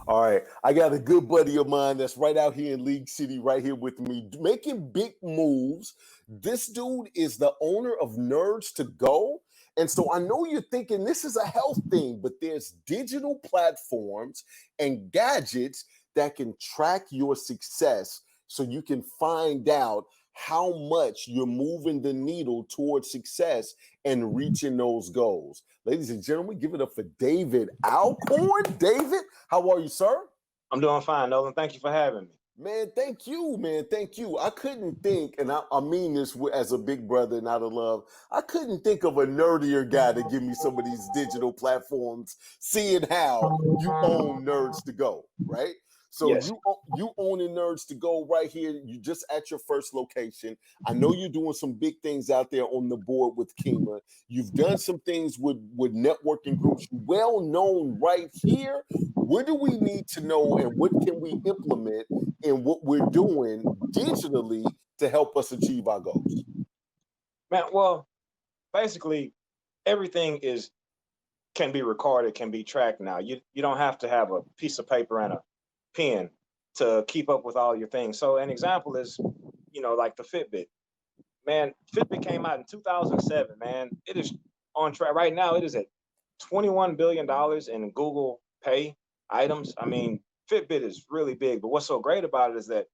All right. I got a good buddy of mine that's right out here in League City, right here with me, making big moves. This dude is the owner of NerdsToGo. And so I know you're thinking this is a health thing, but there's digital platforms and gadgets that can track your success so you can find out how much you're moving the needle towards success and reaching those goals. Ladies and gentlemen, give it up for David Alcorn. David, how are you, sir? I'm doing fine, Nolan. Thank you for having me. Man, thank you, man. Thank you. I couldn't think, and I mean this as a big brother and out of love, I couldn't think of a nerdier guy to give me some of these digital platforms, seeing how you own NerdsToGo, right? So Yes. you owning NerdsToGo right here. You just at your first location. I know you're doing some big things out there on the board with Kima. You've done some things with networking groups. You're well known right here. What do we need to know, and what can we implement in what we're doing digitally to help us achieve our goals? Man, well, basically everything can be recorded, can be tracked now. You don't have to have a piece of paper and a pen to keep up with all your things. So an example is, like the Fitbit. Man, Fitbit came out in 2007, man. It is on track right now. It is at $21 billion in Google Pay items. I mean, Fitbit is really big, but what's so great about it is that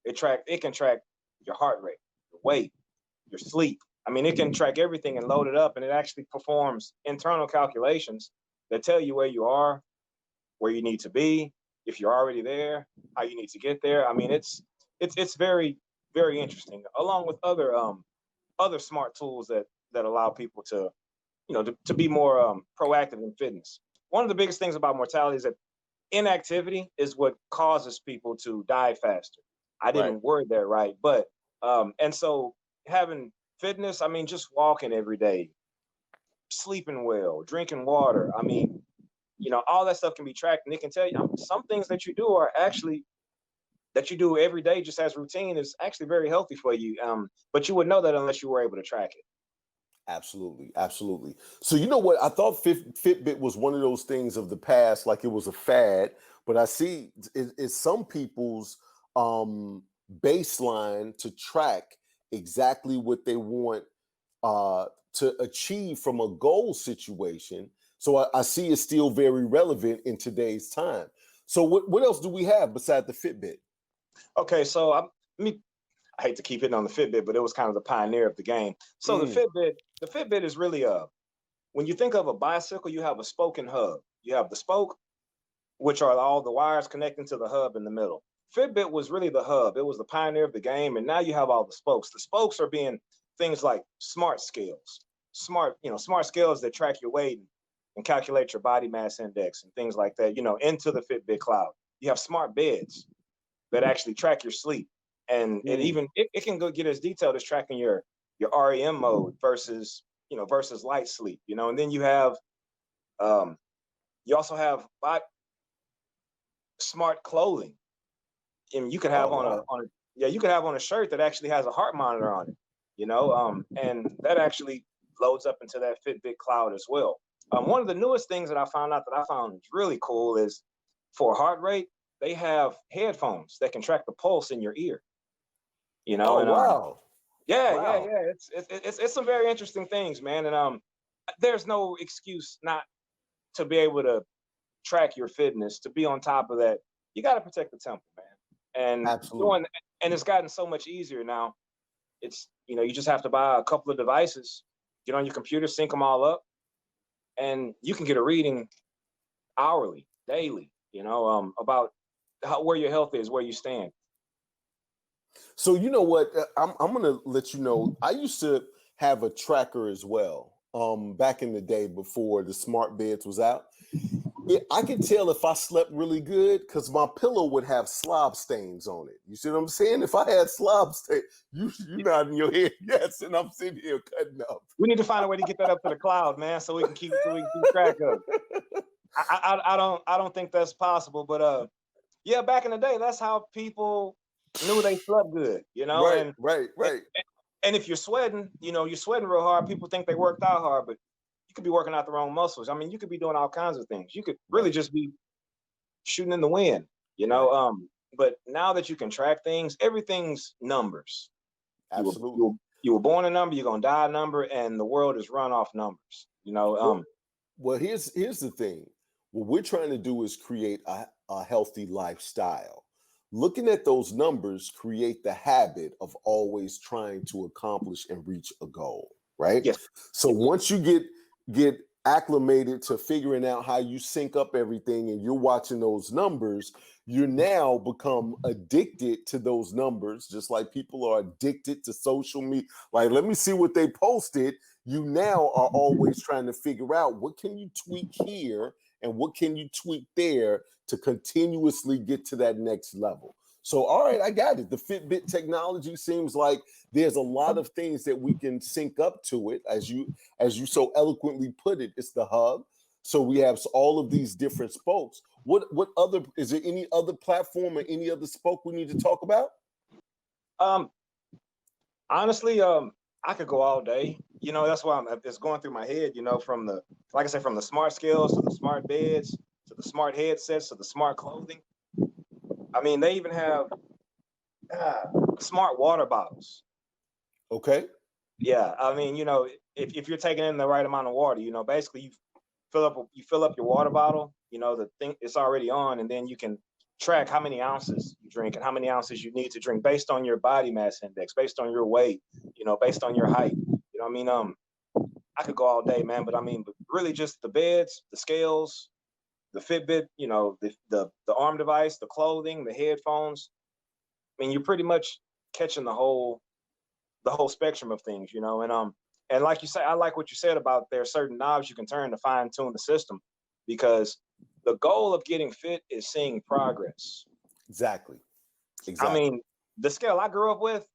it can track your heart rate, your weight, your sleep. I mean, it can track everything and load it up, and it actually performs internal calculations that tell you where you are, where you need to be, if you're already there, how you need to get there. I mean, it's very, very interesting, along with other smart tools that allow people to, to be more proactive in fitness. One of the biggest things about mortality is that inactivity is what causes people to die faster. I didn't word that right, but and so having fitness, I mean, just walking every day, sleeping well, drinking water. I mean, all that stuff can be tracked, and it can tell you some things that you do are actually that you do every day just as routine is actually very healthy for you. But you would know that unless you were able to track it. Absolutely. Absolutely. So you know what? I thought Fitbit was one of those things of the past, like it was a fad, but I see it's some people's baseline to track exactly what they want to achieve from a goal situation. So I see it's still very relevant in today's time. So what else do we have besides the Fitbit? Okay, so I hate to keep hitting on the Fitbit, but it was kind of the pioneer of the game. So the Fitbit is really when you think of a bicycle, you have a spoke and hub. You have the spoke, which are all the wires connecting to the hub in the middle. Fitbit was really the hub. It was the pioneer of the game, and now you have all the spokes. The spokes are being things like smart scales, smart scales that track your weight and calculate your body mass index and things like that, into the Fitbit cloud. You have smart beds that actually track your sleep. And it can go get as detailed as tracking your REM mode versus light sleep, and then you have you also have smart clothing. And you could have you could have on a shirt that actually has a heart monitor on it, and that actually loads up into that Fitbit cloud as well. One of the newest things that I found is really cool is for heart rate, they have headphones that can track the pulse in your ear. Wow. Yeah. It's some very interesting things, man. And there's no excuse not to be able to track your fitness, to be on top of that. You got to protect the temple, man. And absolutely. And it's gotten so much easier now. It's, you just have to buy a couple of devices, get on your computer, sync them all up, and you can get a reading hourly, daily, about where your health is, where you stand. So you know what? I'm going to let you know, I used to have a tracker as well back in the day before the smart beds was out. I could tell if I slept really good because my pillow would have slob stains on it. You see what I'm saying? If I had slob stains, you nodding your head, yes, and I'm sitting here cutting up. We need to find a way to get that up to the cloud, man, so we can keep track of it. I don't think that's possible, but yeah, back in the day, that's how people knew they slept good, Right. And if you're sweating, you're sweating real hard, people think they worked out hard, but you could be working out the wrong muscles. I mean, you could be doing all kinds of things. You could really just be shooting in the wind, you know. But now that you can track things, everything's numbers. Absolutely. You were born a number, you're gonna die a number, and the world is run off numbers, you know. Well, here's the thing. What we're trying to do is create a healthy lifestyle. Looking at those numbers create the habit of always trying to accomplish and reach a goal, right? Yes. So once you get acclimated to figuring out how you sync up everything and you're watching those numbers, you now become addicted to those numbers, just like people are addicted to social media. Like, let me see what they posted. You now are always trying to figure out what can you tweak here and what can you tweak there to continuously get to that next level. So, all right, I got it. The Fitbit technology seems like there's a lot of things that we can sync up to it. As you so eloquently put it, it's the hub. So we have all of these different spokes. What other, is there any other platform or any other spoke we need to talk about? Honestly, I could go all day. You know, that's why it's going through my head, you know, from the, like I said, from the smart scales to the smart beds to the smart headsets to the smart clothing. I mean, they even have smart water bottles. Okay. Yeah, I mean, you know, if you're taking in the right amount of water, you know, basically you fill up your water bottle, you know, the thing it's already on, and then you can track how many ounces you drink and how many ounces you need to drink based on your body mass index, based on your weight, you know, based on your height. You know what I mean? I could go all day, man, but I mean, but really just the beds, the scales, the Fitbit, you know, the arm device, the clothing, the headphones. I mean, you're pretty much catching the whole spectrum of things, you know. And like you say, I like what you said about there are certain knobs you can turn to fine tune the system, because the goal of getting fit is seeing progress. Exactly. I mean, the scale I grew up with,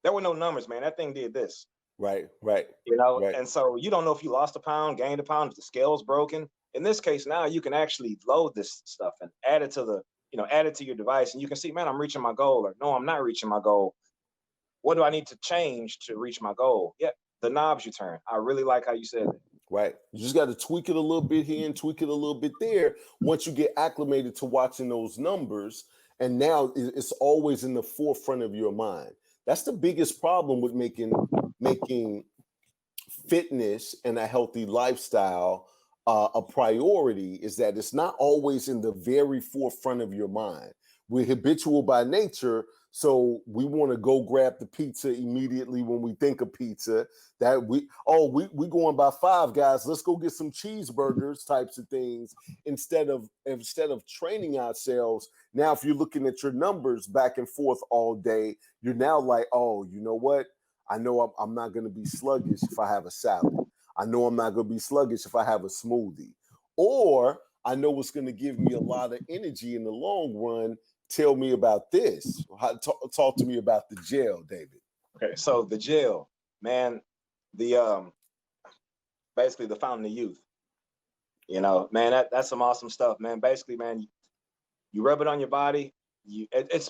there were no numbers, man. That thing did this. Right. You know, right. And so you don't know if you lost a pound, gained a pound, if the scale's broken. In this case, now you can actually load this stuff and add it to your device, and you can see, man, I'm reaching my goal, or no, I'm not reaching my goal. What do I need to change to reach my goal? Yeah, the knobs you turn. I really like how you said that. Right. You just got to tweak it a little bit here and tweak it a little bit there once you get acclimated to watching those numbers. And now it's always in the forefront of your mind. That's the biggest problem with making fitness and a healthy lifestyle a priority, is that it's not always in the very forefront of your mind. We're habitual by nature, so we want to go grab the pizza immediately when we think of pizza. That we going by Five Guys, let's go get some cheeseburgers types of things, instead of training ourselves. Now, if you're looking at your numbers back and forth all day, you're now like, oh, you know what? I know I'm not going to be sluggish if I have a salad. I know I'm not going to be sluggish if I have a smoothie. Or I know what's going to give me a lot of energy in the long run. Tell me about this. Talk to me about the gel, David. Okay, so the gel, man, the basically the fountain of youth. You know, man, that's some awesome stuff, man. Basically, man, you rub it on your body. It's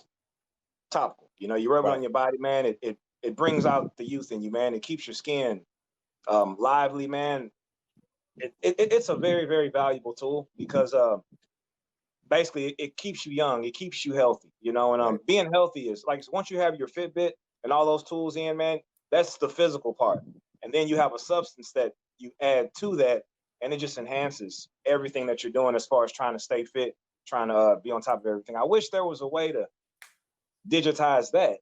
topical. You know, you rub it on your body, man. It brings out the youth in you, man. It keeps your skin lively, man. It's a very, very valuable tool, because basically it keeps you young, it keeps you healthy, you know. And being healthy is like, once you have your Fitbit and all those tools in, man, that's the physical part. And then you have a substance that you add to that, and it just enhances everything that you're doing as far as trying to stay fit, trying to be on top of everything. I wish there was a way to digitize that,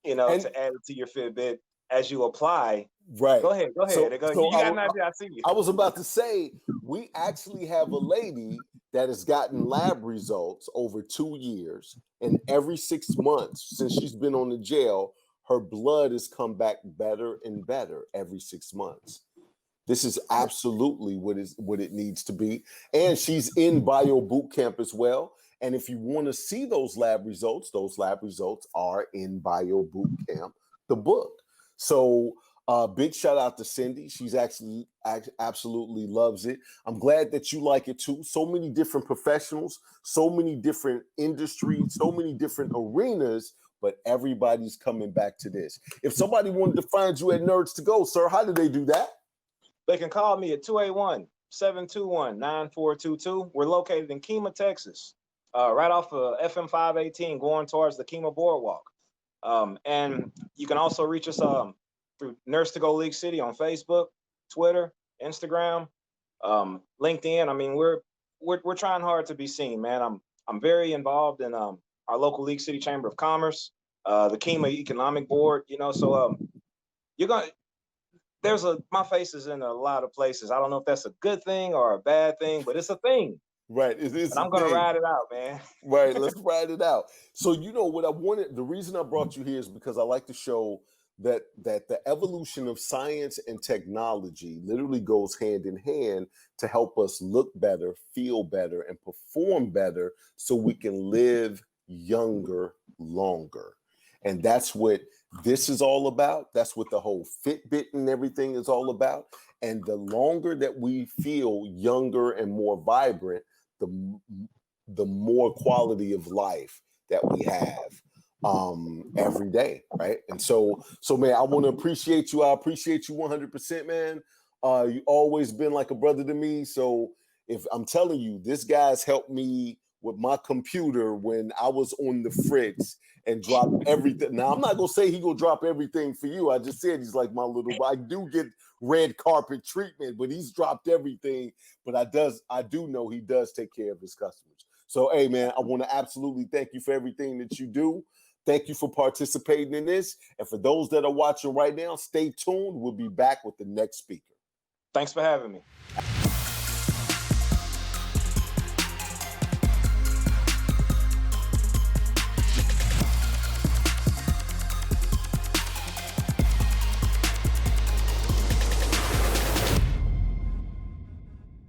you know, to add it to your Fitbit as you apply. Right. Go ahead. So you got an idea. I see you. I was about to say, we actually have a lady that has gotten lab results over 2 years, and every 6 months since she's been on the gel, her blood has come back better and better every 6 months. This is absolutely what it needs to be. And she's in Bio Bootcamp as well. And if you want to see those lab results are in Bio Bootcamp, the book. So big shout out to Cindy. She's actually absolutely loves it. I'm glad that you like it too. So many different professionals, so many different industries, so many different arenas, but everybody's coming back to this. If somebody wanted to find you at NerdsToGo, sir, how do they do that? They can call me at 721-9422. We're located in Kemah, Texas, right off of FM 518 going towards the Kemah Boardwalk. And you can also reach us through NerdsToGo League City on Facebook, Twitter, Instagram, LinkedIn. I mean, we're trying hard to be seen, man. I'm very involved in our local League City Chamber of Commerce, the Kemah Economic Board. So you're gonna my face is in a lot of places. I don't know if that's a good thing or a bad thing, but it's a thing. Right. It is. And I'm gonna ride it out, man. Right. Let's ride it out. So what I wanted, the reason I brought you here is because I like to show that the evolution of science and technology literally goes hand in hand to help us look better, feel better, and perform better so we can live younger, longer. And that's what this is all about. That's what the whole Fitbit and everything is all about. And the longer that we feel younger and more vibrant, the more quality of life that we have every day, right? And so man, I want to appreciate you. I appreciate you 100%, man. You always been like a brother to me. So if I'm telling you, this guy's helped me with my computer when I was on the fritz and dropped everything. Now I'm not gonna say he gonna drop everything for you. I just said he's like my little. I do get red carpet treatment, but he's dropped everything. But I do know he does take care of his customers. So hey, man, I want to absolutely thank you for everything that you do. Thank you for participating in this. And for those that are watching right now, stay tuned. We'll be back with the next speaker. Thanks for having me.